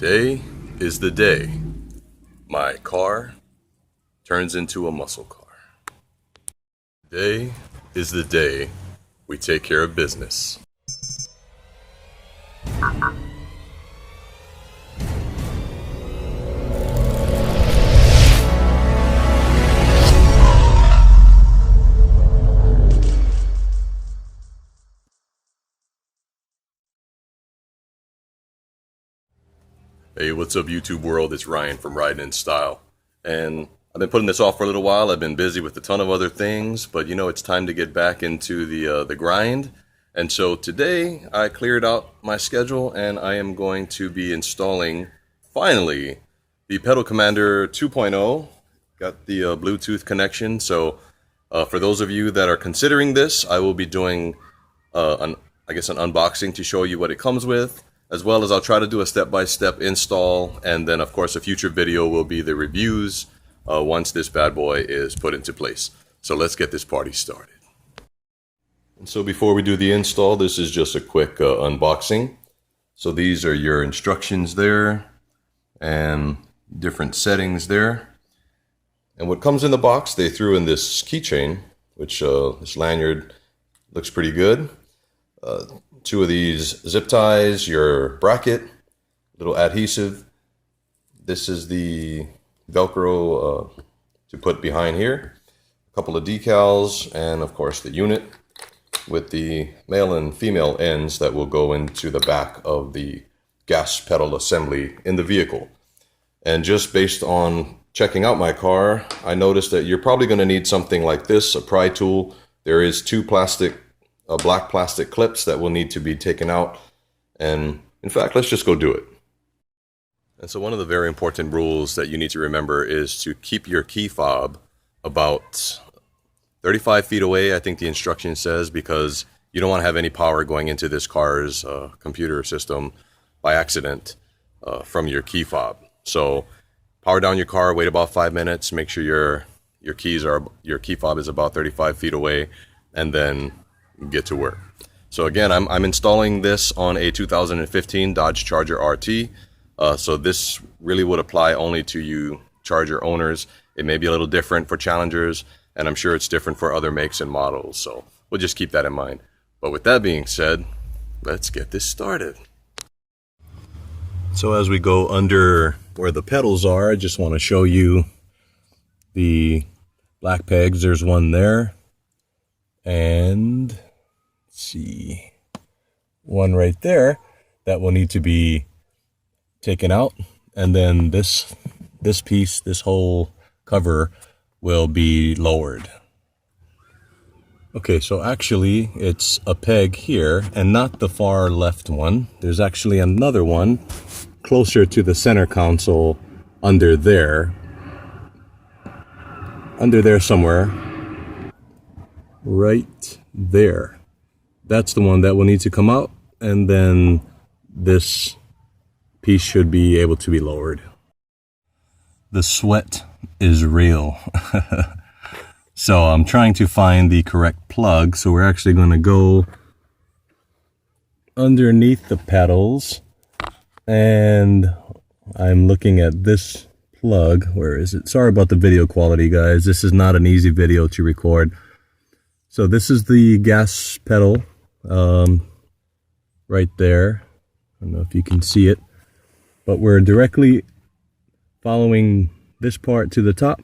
Today is the day my car turns into a muscle car. Today is the day we take care of business. Hey, what's up YouTube world? It's Ryan from Riding in Style. And I've been putting this off for a little while. I've been busy with a ton of other things, but you know, it's time to get back into the grind. And so today I cleared out my schedule and I am going to be installing, finally, the Pedal Commander 2.0. Got the Bluetooth connection. So for those of you that are considering this, I will be doing an unboxing to show you what it comes with, as well as I'll try to do a step-by-step install, and then of course a future video will be the reviews once this bad boy is put into place. So let's get this party started. And so before we do the install, this is just a quick unboxing. So these are your instructions there and different settings there. And what comes in the box, they threw in this keychain, which this lanyard looks pretty good. Two of these zip ties, your bracket, little adhesive. This is the Velcro to put behind here. A couple of decals, and of course the unit with the male and female ends that will go into the back of the gas pedal assembly in the vehicle. And just based on checking out my car, I noticed that you're probably going to need something like this, a pry tool. There is two black plastic clips that will need to be taken out, and in fact, let's just go do it. And so one of the very important rules that you need to remember is to keep your key fob about 35 feet away, I think the instruction says, because you don't want to have any power going into this car's computer system by accident from your key fob. So power down your car, wait about 5 minutes, make sure your key fob is about 35 feet away, and then get to work. So again, I'm installing this on a 2015 Dodge Charger RT. So this really would apply only to you Charger owners. It may be a little different for Challengers, and I'm sure it's different for other makes and models. So we'll just keep that in mind. But with that being said, let's get this started. So as we go under where the pedals are, I just want to show you the black pegs. There's one there, and see, one right there that will need to be taken out, and then this piece, this whole cover, will be lowered. Okay, so actually it's a peg here and not the far left one. There's actually another one closer to the center console under there somewhere, right there. That's the one that will need to come out, and then this piece should be able to be lowered. The sweat is real. So I'm trying to find the correct plug, so we're actually going to go underneath the pedals, and I'm looking at this plug. Where is it? Sorry about the video quality, guys. This is not an easy video to record. So this is the gas pedal right there. I don't know if you can see it, but we're directly following this part to the top,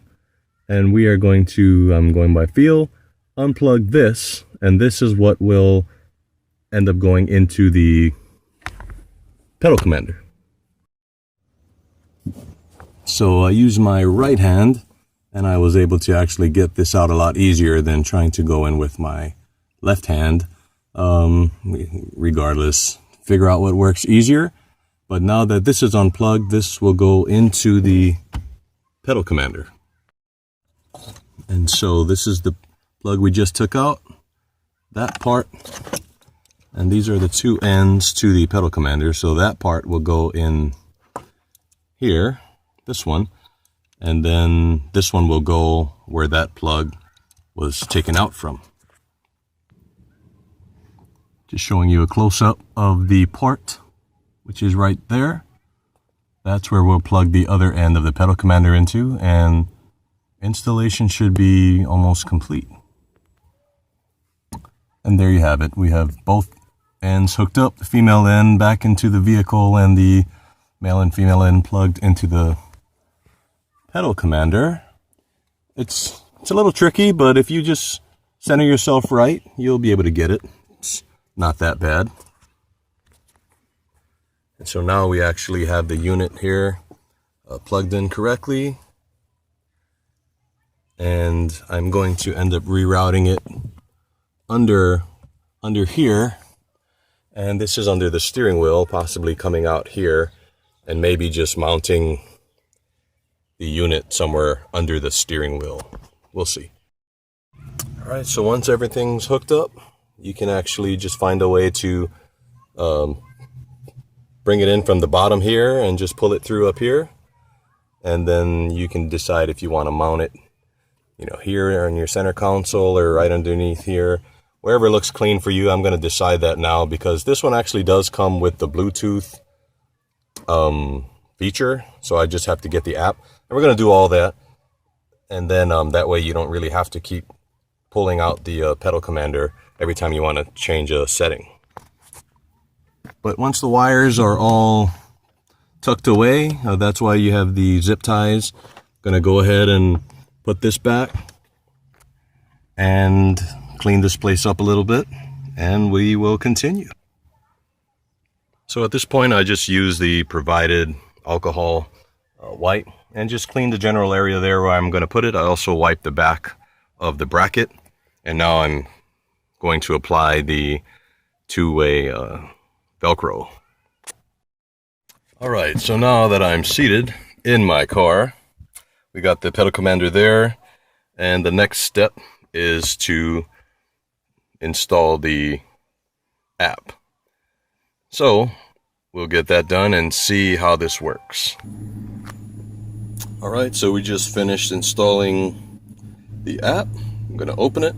and we are going to, I'm going by feel, unplug this, and this is what will end up going into the Pedal Commander. So I use my right hand, and I was able to actually get this out a lot easier than trying to go in with my left hand. Regardless, figure out what works easier. But now that this is unplugged, this will go into the Pedal Commander. And so this is the plug we just took out, that part, and these are the two ends to the Pedal Commander. So that part will go in here, this one, and then this one will go where that plug was taken out from. Just showing you a close-up of the port, which is right there. That's where we'll plug the other end of the pedal commander into, and installation should be almost complete. And there you have it. We have both ends hooked up, the female end back into the vehicle and the male and female end plugged into the pedal commander. It's a little tricky, but if you just center yourself right, you'll be able to get it. It's not that bad. And so now we actually have the unit here plugged in correctly. And I'm going to end up rerouting it under here. And this is under the steering wheel, possibly coming out here, and maybe just mounting the unit somewhere under the steering wheel. We'll see. All right, so once everything's hooked up, you can actually just find a way to bring it in from the bottom here and just pull it through up here. And then you can decide if you want to mount it, you know, here on your center console or right underneath here. Wherever looks clean for you. I'm going to decide that now because this one actually does come with the Bluetooth feature. So I just have to get the app. And we're going to do all that. And then that way you don't really have to keep pulling out the pedal commander every time you want to change a setting. But once the wires are all tucked away, that's why you have the zip ties. Going to go ahead and put this back and clean this place up a little bit, and we will continue. So at this point, I just use the provided alcohol wipe and just clean the general area there where I'm going to put it. I also wipe the back of the bracket, and now I'm going to apply the two-way Velcro. All right, so now that I'm seated in my car, we got the pedal commander there, and the next step is to install the app. So we'll get that done and see how this works. All right, so we just finished installing the app. I'm going to open it.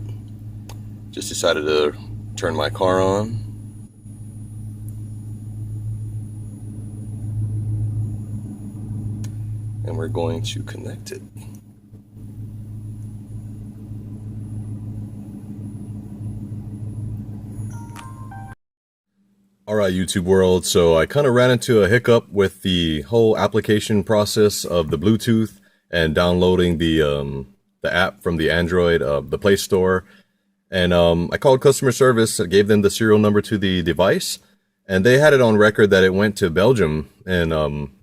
Just decided to turn my car on. And we're going to connect it. All right, YouTube world, so I kind of ran into a hiccup with the whole application process of the Bluetooth and downloading the app from the Android, the Play Store. And I called customer service, I gave them the serial number to the device, and they had it on record that it went to Belgium. And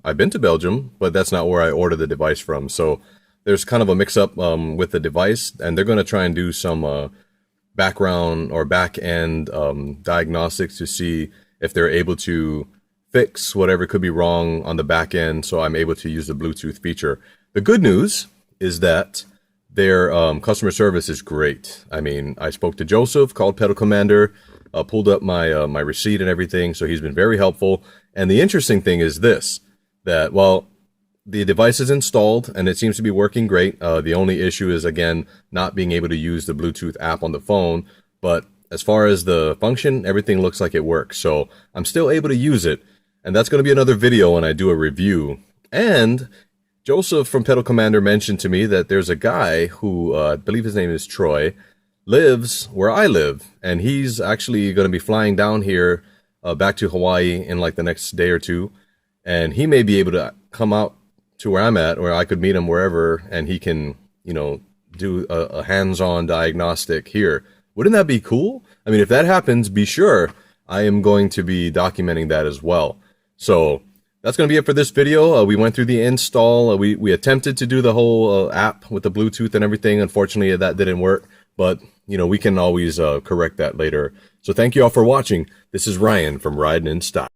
I've been to Belgium, but that's not where I ordered the device from. So there's kind of a mix-up with the device, and they're going to try and do some background or back-end diagnostics to see if they're able to fix whatever could be wrong on the back end, so I'm able to use the Bluetooth feature. The good news is that their customer service is great. I mean, I spoke to Joseph, called Pedal Commander, pulled up my my receipt and everything, so he's been very helpful. And the interesting thing is this, that, well, the device is installed and it seems to be working great. The only issue is, again, not being able to use the Bluetooth app on the phone, but as far as the function, everything looks like it works. So I'm still able to use it. And that's going to be another video when I do a review. And Joseph from Pedal Commander mentioned to me that there's a guy who, I believe his name is Troy, lives where I live. And he's actually going to be flying down here back to Hawaii in like the next day or two. And he may be able to come out to where I'm at, or I could meet him wherever, and he can, you know, do a hands-on diagnostic here. Wouldn't that be cool? I mean, if that happens, be sure I am going to be documenting that as well. So that's going to be it for this video. We went through the install. We attempted to do the whole app with the Bluetooth and everything. Unfortunately, that didn't work. But, you know, we can always correct that later. So thank you all for watching. This is Ryan from Riding in Style.